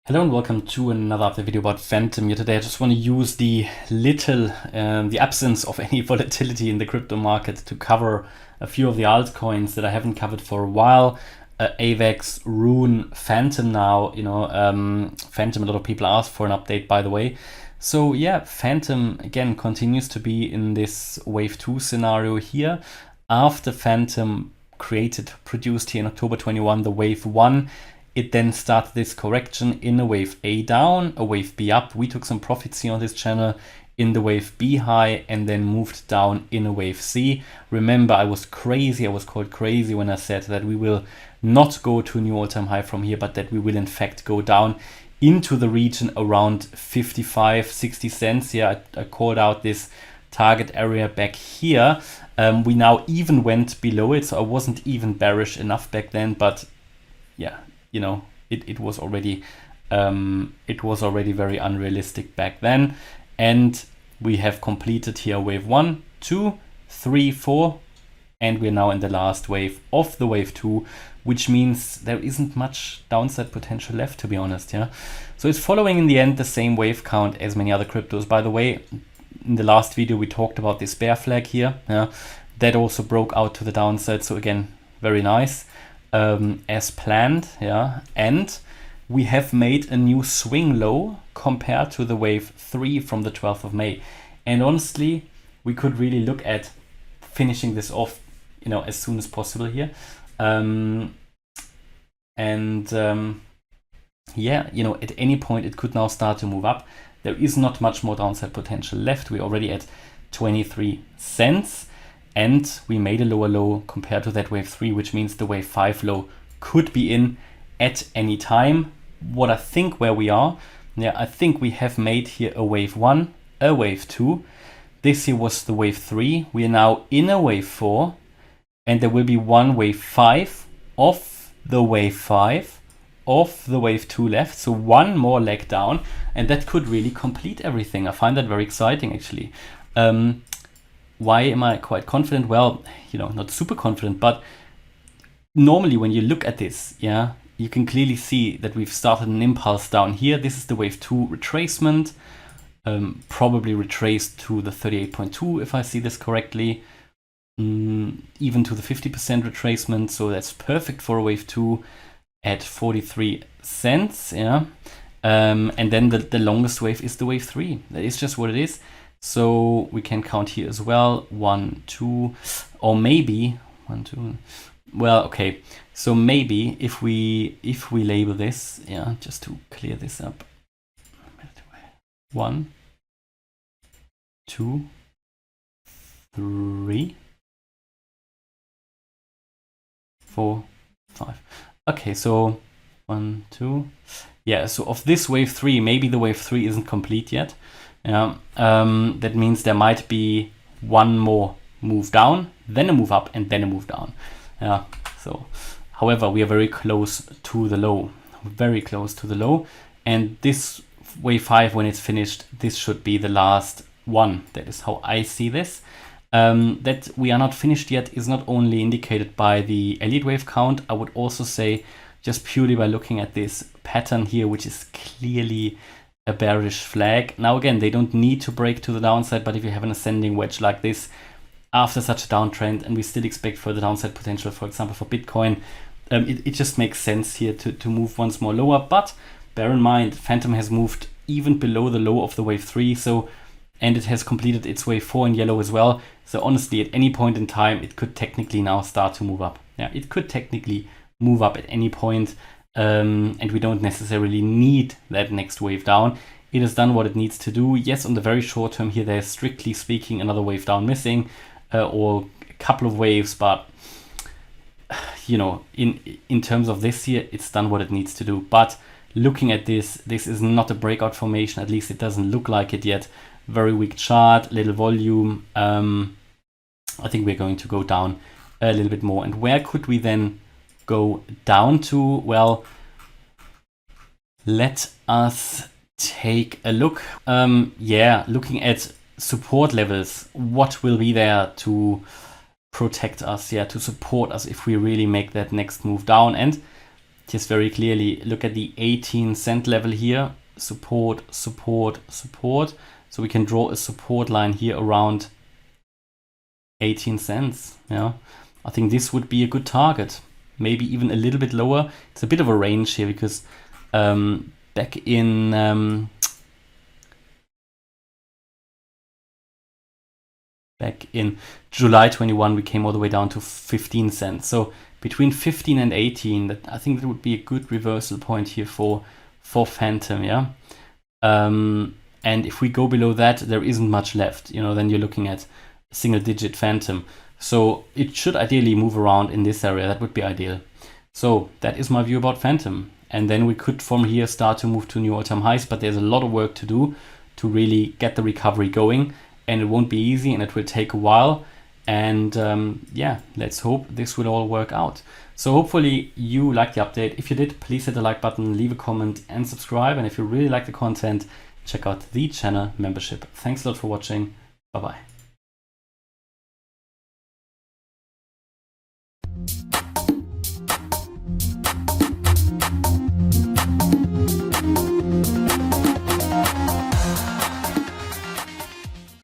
Hello and welcome to another update video about Fantom. Today I just want to use the absence of any volatility in the crypto market to cover a few of the altcoins that I haven't covered for a while. AVAX, Rune, Fantom now, Fantom, a lot of people asked for an update, by the way. So yeah, Fantom again continues to be in this wave 2 scenario here. After Fantom produced here in October 21 the wave 1, it then started this correction in a wave A down, a wave B up. We took some profits here on this channel in the wave B high and then moved down in a wave C. Remember, I was called crazy when I said that we will not go to a new all-time high from here, but that we will in fact go down into the region around 55, 60 cents. Yeah, I called out this target area back here. We now even went below it, so I wasn't even bearish enough back then, but yeah, it was already very unrealistic back then. And we have completed here wave 1, 2, 3, 4, and we're now in the last wave of the wave 2, which means there isn't much downside potential left, to be honest. Yeah, so it's following in the end the same wave count as many other cryptos. By the way, in the last video we talked about this bear flag here. Yeah, that also broke out to the downside, so again, very nice. As planned, yeah, and we have made a new swing low compared to the wave 3 from the 12th of May. And honestly, we could really look at finishing this off, as soon as possible here. Yeah, at any point it could now start to move up. There is not much more downside potential left. We're already at 23 cents. And we made a lower low compared to that wave 3, which means the wave 5 low could be in at any time. What I think where we are, yeah, I think we have made here a wave 1, a wave 2. This here was the wave 3. We are now in a wave 4, and there will be one wave 5 of the wave 5 of the wave 2 left. So one more leg down, and that could really complete everything. I find that very exciting, actually. Why am I quite confident? Well, not super confident, but normally when you look at this, yeah, you can clearly see that we've started an impulse down here. This is the wave 2 retracement, probably retraced to the 38.2 if I see this correctly, even to the 50% retracement. So that's perfect for a wave 2 at 43 cents. Yeah, and then the longest wave is the wave 3. That is just what it is. So we can count here as well, 1, 2, or maybe 1, 2. Well, okay. So maybe if we label this, yeah, just to clear this up, 1, 2, 3, 4, 5. Okay, so 1, 2. Yeah, so of this wave 3, maybe the wave 3 isn't complete yet. Yeah, that means there might be one more move down, then a move up, and then a move down. Yeah. So, however, we are very close to the low, and this wave 5, when it's finished, this should be the last one. That is how I see this. That we are not finished yet is not only indicated by the Elliott wave count. I would also say, just purely by looking at this pattern here, which is clearly a bearish flag. Now again, they don't need to break to the downside, but if you have an ascending wedge like this after such a downtrend, and we still expect further downside potential, for example for Bitcoin, it just makes sense here to move once more lower. But bear in mind, Fantom has moved even below the low of the wave 3, and it has completed its wave 4 in yellow as well. So honestly, at any point in time, it could technically now start to move up. Yeah, it could technically move up at any point. And we don't necessarily need that next wave down. It has done what it needs to do. Yes, on the very short term here, there's strictly speaking another wave down missing, or a couple of waves, but in terms of this here, it's done what it needs to do. But looking at this is not a breakout formation. At least it doesn't look like it yet. Very weak chart, little volume. I think we're going to go down a little bit more. And where could we then go down to? Well, let us take a look. Looking at support levels, what will be there to protect us, to support us if we really make that next move down. And just very clearly look at the 18-cent level here, support, support, support. So we can draw a support line here around 18 cents. Yeah, I think this would be a good target, maybe even a little bit lower. It's a bit of a range here because back in July 21 we came all the way down to 15 cents. So between 15 and 18, that I think that would be a good reversal point here for Fantom. Yeah, and if we go below that, there isn't much left. You know, then you're looking at single-digit Fantom. So it should ideally move around in this area. That would be ideal. So that is my view about Fantom. And then we could from here start to move to new all-time highs, but there's a lot of work to do to really get the recovery going. And it won't be easy and it will take a while. And yeah, let's hope this will all work out. So hopefully you liked the update. If you did, please hit the like button, leave a comment and subscribe. And if you really like the content, check out the channel membership. Thanks a lot for watching. Bye-bye.